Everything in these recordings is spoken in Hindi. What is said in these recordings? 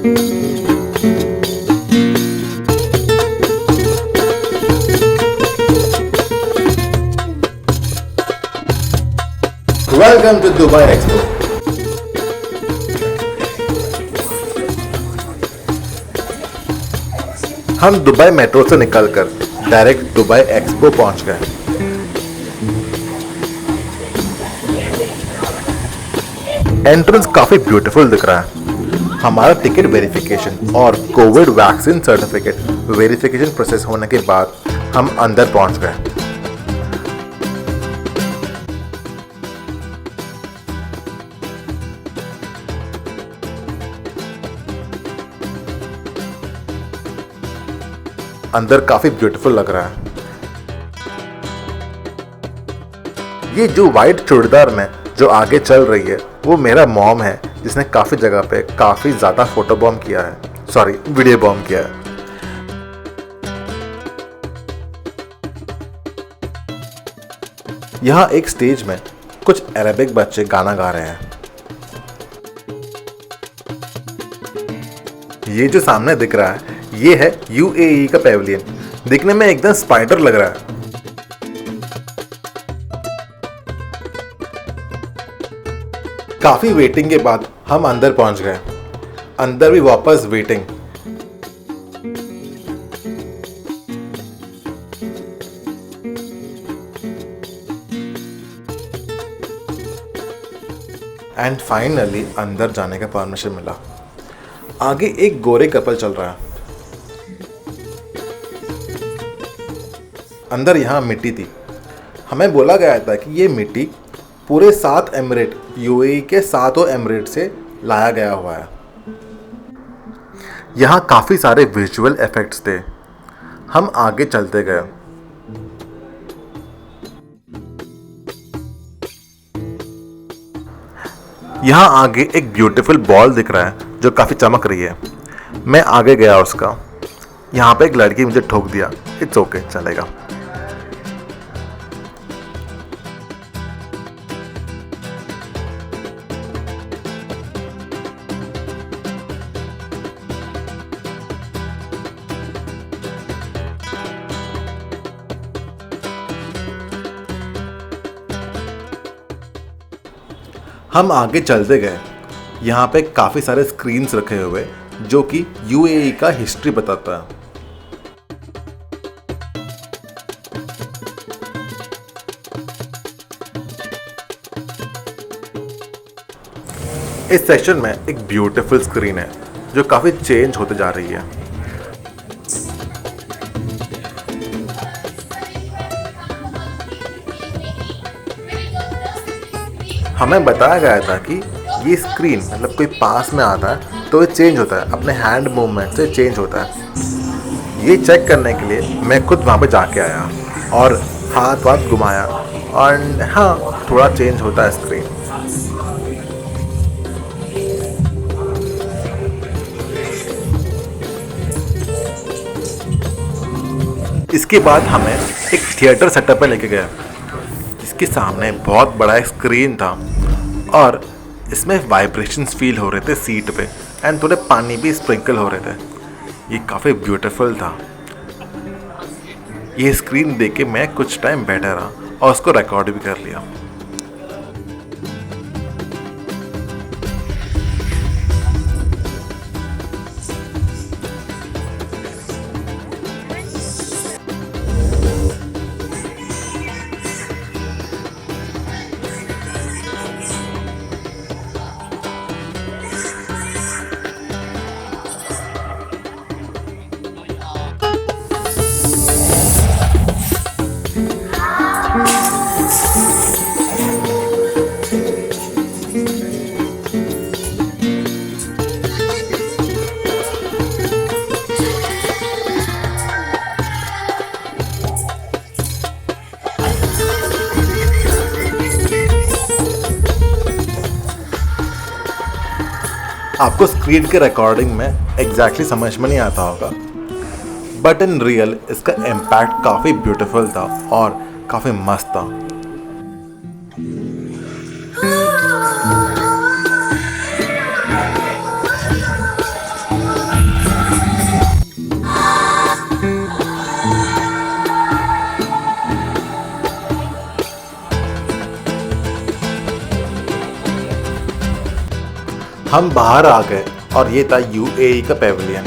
Welcome to Dubai Expo. हम दुबई मेट्रो से निकलकर डायरेक्ट दुबई एक्सपो पहुंच गए। एंट्रेंस काफी ब्यूटीफुल दिख रहा है। हमारा टिकट वेरिफिकेशन और Covid vaccine certificate verification process होने के बाद हम अंदर पहुंच गए। अंदर काफी ब्यूटीफुल लग रहा है। ये जो वाइट चूड़ीदार में जो आगे चल रही है वो मेरा मॉम है, जिसने काफी जगह पे काफी ज्यादा फोटो बॉम्ब किया है, सॉरी वीडियो बॉम्ब किया है। यहाँ एक स्टेज में कुछ अरेबिक बच्चे गाना गा रहे हैं। ये जो सामने दिख रहा है ये है यूएई का पैविलियन। दिखने में एकदम स्पाइडर लग रहा है। काफी वेटिंग के बाद हम अंदर पहुंच गए। अंदर भी वापस वेटिंग। एंड फाइनली अंदर जाने का परमिशन मिला। आगे एक गोरे कपल चल रहा है। अंदर यहाँ मिट्टी थी। हमें बोला गया था कि ये मिट्टी पूरे 7 एमिरेट, यूएई के 7 एमिरेट से लाया गया हुआ है। यहाँ काफ़ी सारे विजुअल इफेक्ट्स थे। हम आगे चलते गए। यहाँ आगे एक ब्यूटीफुल बॉल दिख रहा है जो काफ़ी चमक रही है। मैं आगे गया उसका। यहाँ पे एक लड़की मुझे ठोक दिया। इट्स ओके, चलेगा। हम आगे चलते गए। यहाँ पे काफ़ी सारे स्क्रीन्स रखे हुए जो कि यूएई का हिस्ट्री बताता है। इस सेक्शन में एक ब्यूटीफुल स्क्रीन है जो काफ़ी चेंज होते जा रही है। हमें बताया गया था कि ये स्क्रीन मतलब कोई पास में आता है तो ये चेंज होता है, अपने हैंड मूवमेंट से चेंज होता है। ये चेक करने के लिए मैं खुद वहाँ पे जाके आया और हाथ वाथ घुमाया और हाँ, थोड़ा चेंज होता है स्क्रीन। इसके बाद हमें एक थिएटर सेटअप में लेके गया। इसके सामने बहुत बड़ा एक स्क्रीन था और इसमें वाइब्रेशंस फील हो रहे थे सीट पे एंड थोड़े पानी भी स्प्रिंकल हो रहे थे। ये काफ़ी ब्यूटीफुल था। ये स्क्रीन देख के मैं कुछ टाइम बैठा रहा और उसको रिकॉर्ड भी कर लिया। आपको स्क्रीन के रिकॉर्डिंग में एग्जैक्टली समझ में नहीं आता होगा, बट इन रियल इसका इम्पैक्ट काफ़ी ब्यूटीफुल था और काफ़ी मस्त था। हम बाहर आ गए और ये था यूएई का पेविलियन।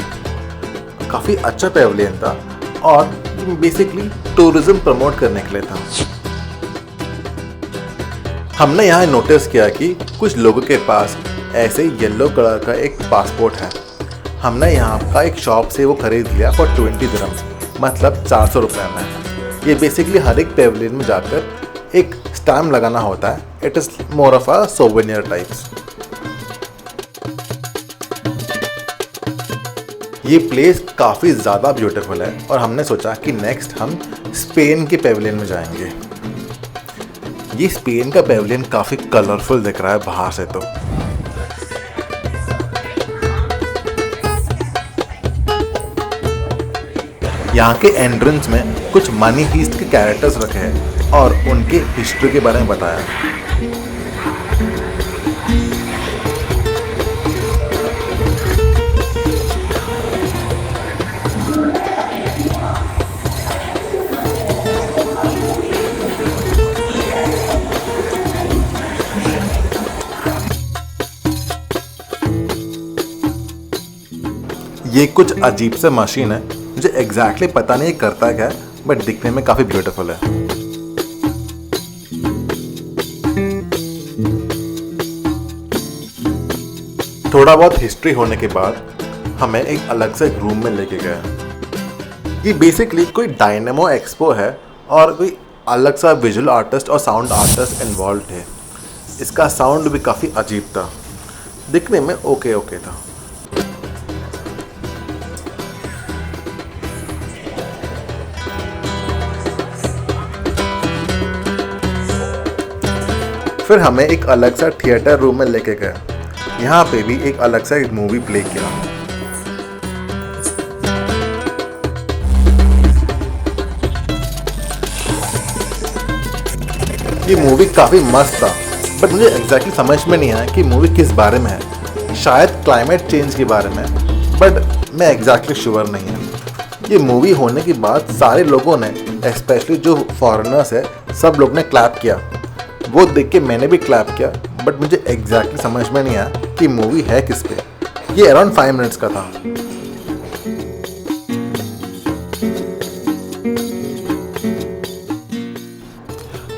काफ़ी अच्छा पेविलियन था और बेसिकली टूरिज्म प्रमोट करने के लिए था। हमने यहाँ नोटिस किया कि कुछ लोगों के पास ऐसे येलो कलर का एक पासपोर्ट है। हमने यहाँ का एक शॉप से वो खरीद लिया फॉर 20 दिरहम्स, मतलब 400 रुपये में। ये बेसिकली हर एक पेविलियन में जाकर एक स्टैम्प लगाना होता है। It is more of a souvenir types. ये प्लेस काफ़ी ज़्यादा ब्यूटीफुल है और हमने सोचा कि नेक्स्ट हम स्पेन के पेविलियन में जाएंगे। ये स्पेन का पेविलियन काफ़ी कलरफुल दिख रहा है बाहर से। तो यहाँ के एंट्रेंस में कुछ मनी हीस्ट के कैरेक्टर्स रखे हैं और उनके हिस्ट्री के बारे में बताया। ये कुछ अजीब सा मशीन है, मुझे एग्जैक्टली पता नहीं करता क्या है, बट दिखने में काफ़ी ब्यूटीफुल है। थोड़ा बहुत हिस्ट्री होने के बाद हमें एक अलग से रूम में लेके गया। ये बेसिकली कोई डायनेमो एक्सपो है और कोई अलग सा विजुअल आर्टिस्ट और साउंड आर्टिस्ट इन्वॉल्व थे। इसका साउंड भी काफ़ी अजीब था, दिखने में ओके था। फिर हमें एक अलग सा थिएटर रूम में लेके गए। यहाँ पे भी एक अलग सा एक मूवी प्ले किया। ये मूवी काफ़ी मस्त था, बट मुझे एग्जैक्टली समझ में नहीं आया कि मूवी किस बारे में है। शायद क्लाइमेट चेंज के बारे में, बट मैं एग्जैक्टली श्योर नहीं है। ये मूवी होने के बाद सारे लोगों ने, स्पेशली जो फॉरेनर्स है, सब लोग ने क्लैप किया। वो देख के मैंने भी क्लैप किया, बट मुझे एग्जैक्टली समझ में नहीं आया कि मूवी है किस पे। ये अराउंड 5 मिनट्स का था।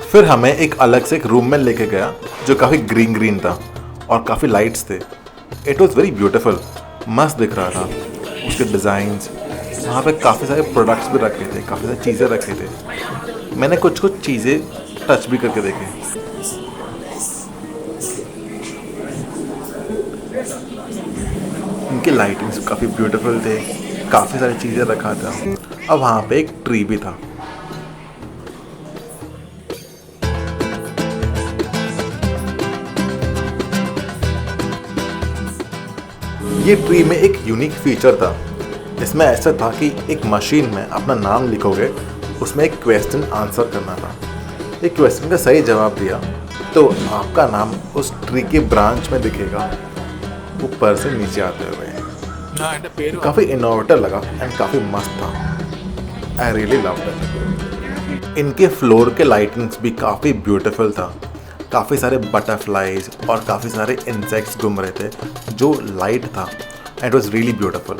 फिर हमें एक अलग से एक रूम में लेके गया जो काफ़ी ग्रीन था और काफ़ी लाइट्स थे। इट वॉज वेरी ब्यूटीफुल, मस्त दिख रहा था। उसके डिज़ाइंस, वहाँ पे काफ़ी सारे प्रोडक्ट्स भी रखे थे, काफ़ी सारी चीज़ें रखे थे। मैंने कुछ चीज़ें टच भी करके देखे। इनके लाइटिंग्स काफ़ी ब्यूटीफुल थे, काफ़ी सारी चीज़ें रखा था। अब वहाँ पे एक ट्री भी था। ये ट्री में एक यूनिक फीचर था। इसमें ऐसा था कि एक मशीन में अपना नाम लिखोगे, उसमें एक क्वेश्चन आंसर करना था। एक क्वेश्चन का सही जवाब दिया तो आपका नाम उस ट्री के ब्रांच में दिखेगा, ऊपर से नीचे आते हुए। काफ़ी इनोवेटिव लगा एंड काफ़ी मस्त था। I really loved it. इनके फ्लोर के लाइटिंग्स भी काफ़ी ब्यूटीफुल था। काफ़ी सारे बटरफ्लाइज और काफ़ी सारे इंसेक्ट्स घूम रहे थे जो लाइट था। It was really beautiful.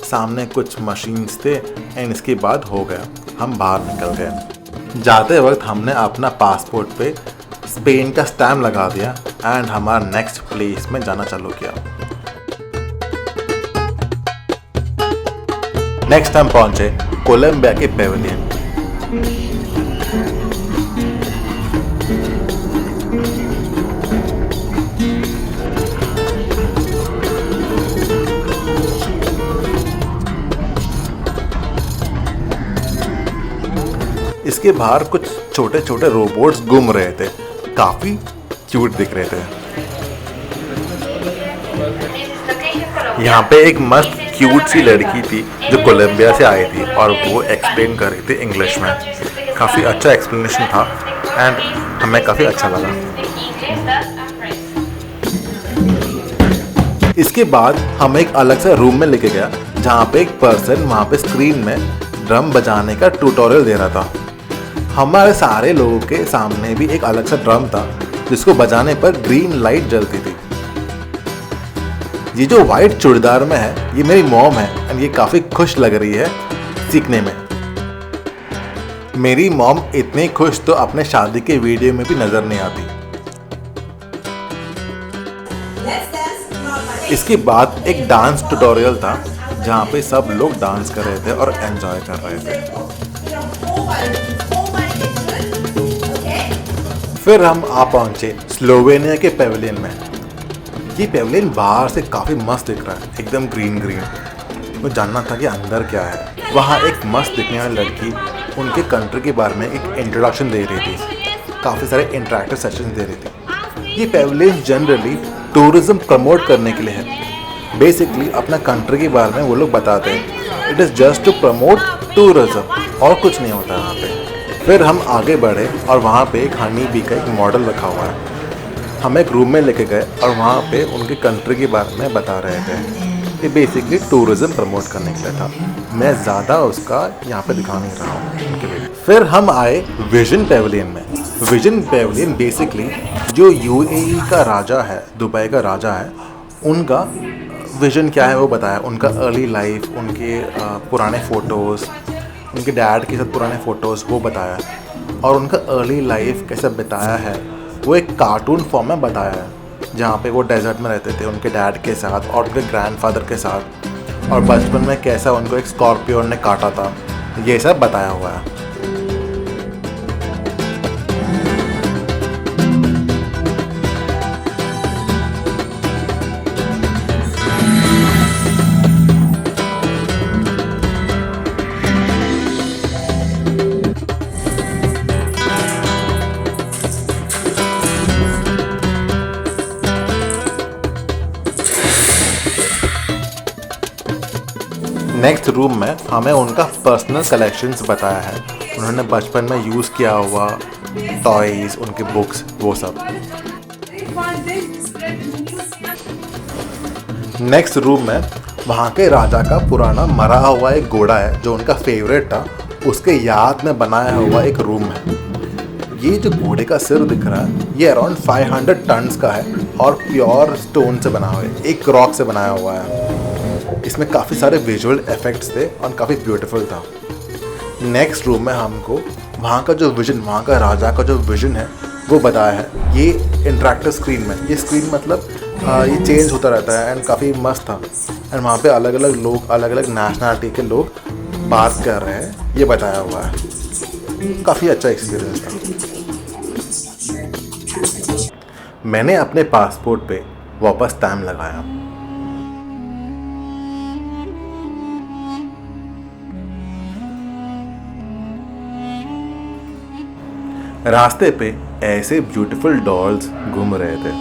सामने कुछ मशीन्स थे एंड इसके बाद हो गया, हम बाहर निकल गए। जाते वक्त हमने अपना पासपोर्ट पे स्पेन का स्टैम्प लगा दिया एंड हमारा नेक्स्ट प्लेस में जाना चालू किया। नेक्स्ट हम पहुंचे कोलंबिया के पेविलियन। इसके बाहर कुछ छोटे छोटे रोबोट्स घूम रहे थे, काफी क्यूट दिख रहे थे। यहाँ पे एक मस्त क्यूट सी लड़की थी जो कोलंबिया से आई थी और वो एक्सप्लेन कर रही थी इंग्लिश में। काफ़ी अच्छा एक्सप्लेनेशन था एंड हमें काफ़ी अच्छा लगा। इसके बाद हमें एक अलग सा रूम में लेके गया जहाँ पे एक पर्सन वहाँ पे स्क्रीन में ड्रम बजाने का ट्यूटोरियल दे रहा था। हमारे सारे लोगों के सामने भी एक अलग सा ड्रम था जिसको बजाने पर ग्रीन लाइट जलती थी। ये जो वाइट चूड़ीदार में है ये मेरी मॉम है एंड ये काफ़ी खुश लग रही है सीखने में। मेरी मॉम इतनी खुश तो अपने शादी के वीडियो में भी नज़र नहीं आती। इसके बाद एक डांस ट्यूटोरियल था जहाँ पे सब लोग डांस कर रहे थे और एंजॉय कर रहे थे। फिर हम आ पहुँचे स्लोवेनिया के पेविलियन में। ये पेविलियन बाहर से काफ़ी मस्त दिख रहा है, एकदम ग्रीन ग्रीन। मुझे जानना था कि अंदर क्या है। वहाँ एक मस्त दिखने वाली लड़की उनके कंट्री के बारे में एक इंट्रोडक्शन दे रही थी, काफ़ी सारे इंटरेक्टिव सेशन दे रही थी। ये पेविलियन जनरली टूरिज्म प्रमोट करने के लिए है। बेसिकली अपना कंट्री के बारे में वो लोग बताते हैं। It is just to promote tourism और कुछ नहीं होता यहाँ पे। फिर हम आगे बढ़े और वहाँ पे एक हनी बी का एक मॉडल रखा हुआ है। हम एक रूम में लेके गए और वहाँ पे उनके कंट्री के बारे में बता रहे थे। ये बेसिकली टूरिज्म प्रमोट करने के लिए था। मैं ज़्यादा उसका यहाँ पे दिखा नहीं रहा हूँ उनके लिए। फिर हम आए विजन पेविलियन में। विजन पेविलियन बेसिकली जो यूएई का राजा है, दुबई का राजा है, उनका विजन क्या है वो बताया। उनका अर्ली लाइफ, उनके पुराने फ़ोटोज़, उनके डैड के साथ पुराने फ़ोटोज़ वो बताया और उनका अर्ली लाइफ कैसे बिताया है वो एक कार्टून फॉर्म में बताया है। जहाँ पे वो डेजर्ट में रहते थे उनके डैड के साथ और उनके ग्रैंडफादर के साथ, और बचपन में कैसा उनको एक स्कॉर्पियोन ने काटा था, ये सब बताया हुआ है। नेक्स्ट रूम में हमें उनका पर्सनल कलेक्शंस बताया है। उन्होंने बचपन में यूज़ किया हुआ टॉयज़, उनके बुक्स, वो सब। नेक्स्ट रूम में वहाँ के राजा का पुराना मरा हुआ एक घोड़ा है जो उनका फेवरेट था, उसके याद में बनाया हुआ एक रूम है। ये जो घोड़े का सिर दिख रहा है ये अराउंड 500 टन्स का है और प्योर स्टोन से बना हुआ है, एक रॉक से बनाया हुआ है। इसमें काफ़ी सारे विजुअल इफेक्ट्स थे और काफ़ी ब्यूटीफुल था। नेक्स्ट रूम में हमको वहाँ का जो विजन, वहाँ का राजा का जो विजन है वो बताया है। ये इंटरेक्टिव स्क्रीन में, ये स्क्रीन मतलब ये चेंज होता रहता है एंड काफ़ी मस्त था। एंड वहाँ पे अलग अलग लोग, अलग अलग नेशनलिटी के लोग बात कर रहे हैं, ये बताया हुआ है। काफ़ी अच्छा एक्सपीरियंस था। मैंने अपने पासपोर्ट पे वापस स्टैम्प लगाया। रास्ते पे ऐसे ब्यूटीफुल डॉल्स घूम रहे थे।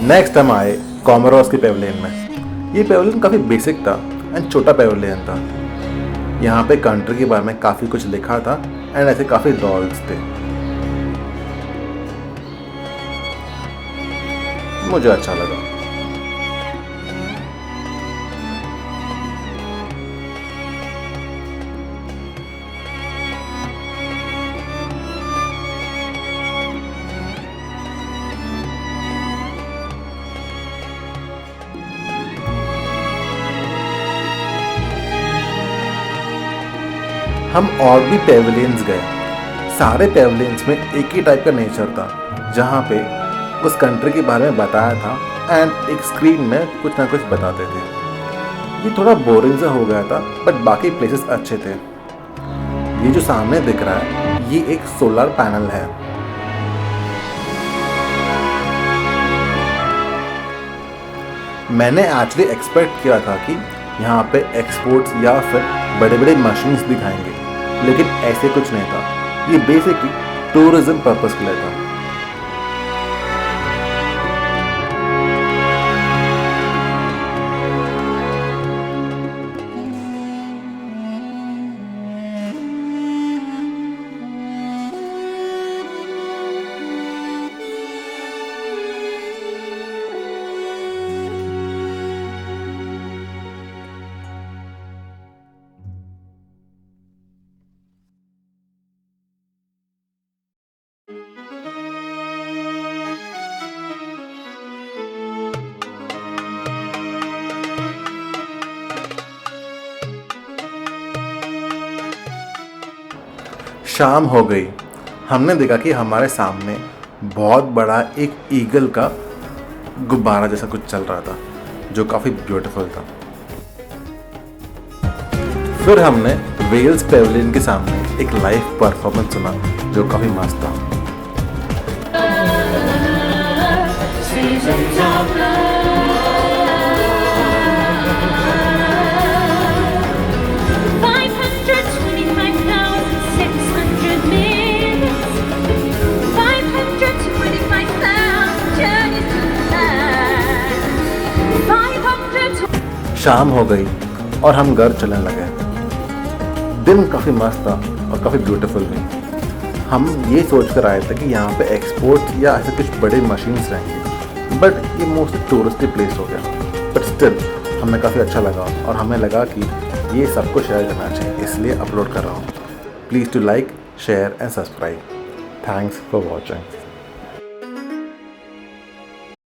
नेक्स्ट हम आए कॉमोरोस के पेविलियन में। ये पेविलियन काफ़ी बेसिक था एंड छोटा पेविलियन था। यहाँ पे कंट्री के बारे में काफ़ी कुछ लिखा था एंड ऐसे काफ़ी डॉल्स थे। मुझे अच्छा लगा। हम और भी पेविलियंस गए। सारे पेविलियंस में एक ही टाइप का नेचर था, जहाँ पे उस कंट्री के बारे में बताया था एंड एक स्क्रीन में कुछ ना कुछ बताते थे। ये थोड़ा बोरिंग सा हो गया था बट बाकी प्लेसेस अच्छे थे। ये जो सामने दिख रहा है ये एक सोलर पैनल है। मैंने एक्चुअली एक्सपेक्ट किया था कि यहाँ पे एक्सपोर्ट्स या फिर बड़े बड़े मशीन्स दिखाएंगे, लेकिन ऐसे कुछ नहीं था। ये बेसिकली टूरिज्म पर्पस के लिए था। शाम हो गई। हमने देखा कि हमारे सामने बहुत बड़ा एक ईगल का गुब्बारा जैसा कुछ चल रहा था जो काफ़ी ब्यूटीफुल था। फिर हमने वेल्स पेविलियन के सामने एक लाइव परफॉर्मेंस सुना जो काफ़ी मस्त था। शाम हो गई और हम घर चलने लगे। दिन काफ़ी मस्त था और काफ़ी ब्यूटीफुल भी। हम ये सोच कर आए थे कि यहाँ पे एक्सपोर्ट्स या ऐसे कुछ बड़े मशीन्स रहेंगे, बट ये मोस्टली टूरिस्टी प्लेस हो गया। बट स्टिल हमें काफ़ी अच्छा लगा और हमें लगा कि ये सबको शेयर करना चाहिए, इसलिए अपलोड कर रहा हूँ। Please to like, share and subscribe. Thanks for watching.